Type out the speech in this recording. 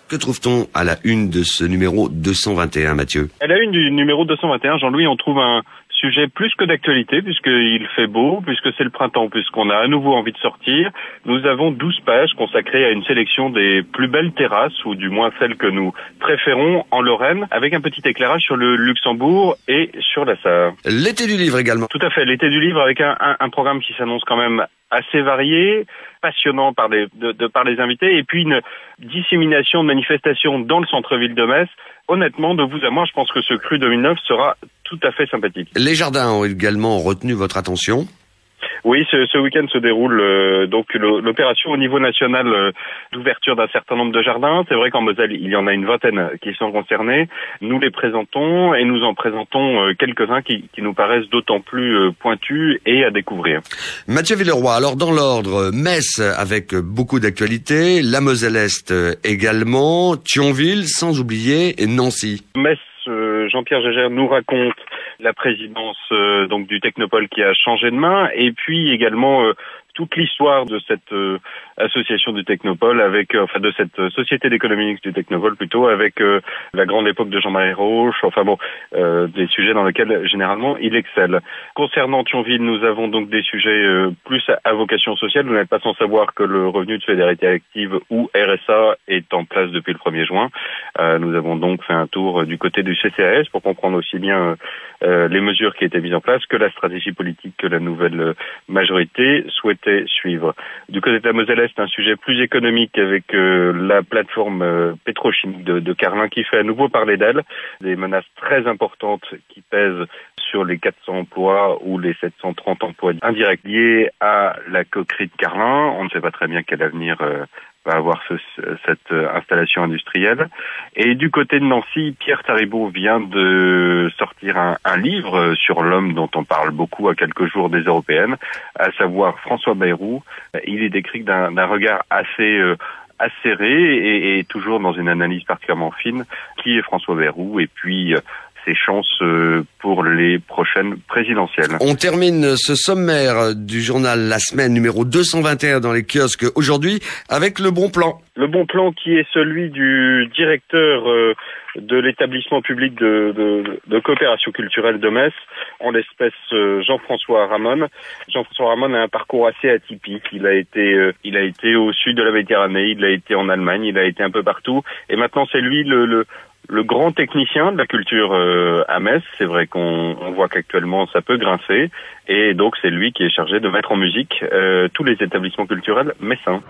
Que trouve-t-on à la une de ce numéro 221, Mathieu? À la une du numéro 221, Jean-Louis, on trouve un sujet plus que d'actualité, puisqu'il fait beau, puisque c'est le printemps, puisqu'on a à nouveau envie de sortir. Nous avons 12 pages consacrées à une sélection des plus belles terrasses, ou du moins celles que nous préférons en Lorraine, avec un petit éclairage sur le Luxembourg et sur la Sarre. L'été du livre également. Tout à fait, l'été du livre avec un programme qui s'annonce quand même assez varié, passionnant par les invités, et puis une dissémination de manifestations dans le centre-ville de Metz. Honnêtement, de vous à moi, je pense que ce cru 2009 sera tout à fait sympathique. Les jardins ont également retenu votre attention. Oui, ce week-end se déroule donc l'opération au niveau national d'ouverture d'un certain nombre de jardins. C'est vrai qu'en Moselle, il y en a une vingtaine qui sont concernés. Nous les présentons et nous en présentons quelques-uns qui nous paraissent d'autant plus pointus et à découvrir. Mathieu Villeroy, alors dans l'ordre, Metz avec beaucoup d'actualités, la Moselle-Est également, Thionville, sans oublier Nancy. Metz, Jean-Pierre Gégère nous raconte la présidence donc du Technopole qui a changé de main, et puis également toute l'histoire de cette association du Technopole de cette société d'économie mixte du Technopole plutôt, avec la grande époque de Jean-Marie Roche, des sujets dans lesquels généralement il excelle. Concernant Thionville, nous avons donc des sujets plus à vocation sociale. Vous n'êtes pas sans savoir que le revenu de solidarité active ou RSA est en place depuis le 1er juin. Nous avons donc fait un tour du côté du CCAS pour comprendre aussi bien les mesures qui étaient mises en place que la stratégie politique que la nouvelle majorité souhaitait suivre. Du côté de la Moselle-Est, un sujet plus économique avec la plateforme pétrochimique de Carlin qui fait à nouveau parler d'elle. Des menaces très importantes qui pèsent sur les 400 emplois ou les 730 emplois indirects liés à la coquerie de Carlin. On ne sait pas très bien quel avenir va avoir cette installation industrielle. Et du côté de Nancy, Pierre Taribault vient de sortir un livre sur l'homme dont on parle beaucoup à quelques jours des européennes, à savoir François Bayrou. Il est décrit d'un regard assez acéré et toujours dans une analyse particulièrement fine. Qui est François Bayrou? Et puis ses chances pour les prochaines présidentielles. On termine ce sommaire du journal La Semaine numéro 221 dans les kiosques aujourd'hui avec le bon plan. Le bon plan qui est celui du directeur de l'établissement public de coopération culturelle de Metz, en l'espèce Jean-François Ramon. Jean-François Ramon a un parcours assez atypique. Il a été au sud de la Méditerranée, il a été en Allemagne, il a été un peu partout, et maintenant c'est lui le grand technicien de la culture à Metz. C'est vrai qu'on voit qu'actuellement ça peut grincer, et donc c'est lui qui est chargé de mettre en musique tous les établissements culturels messins.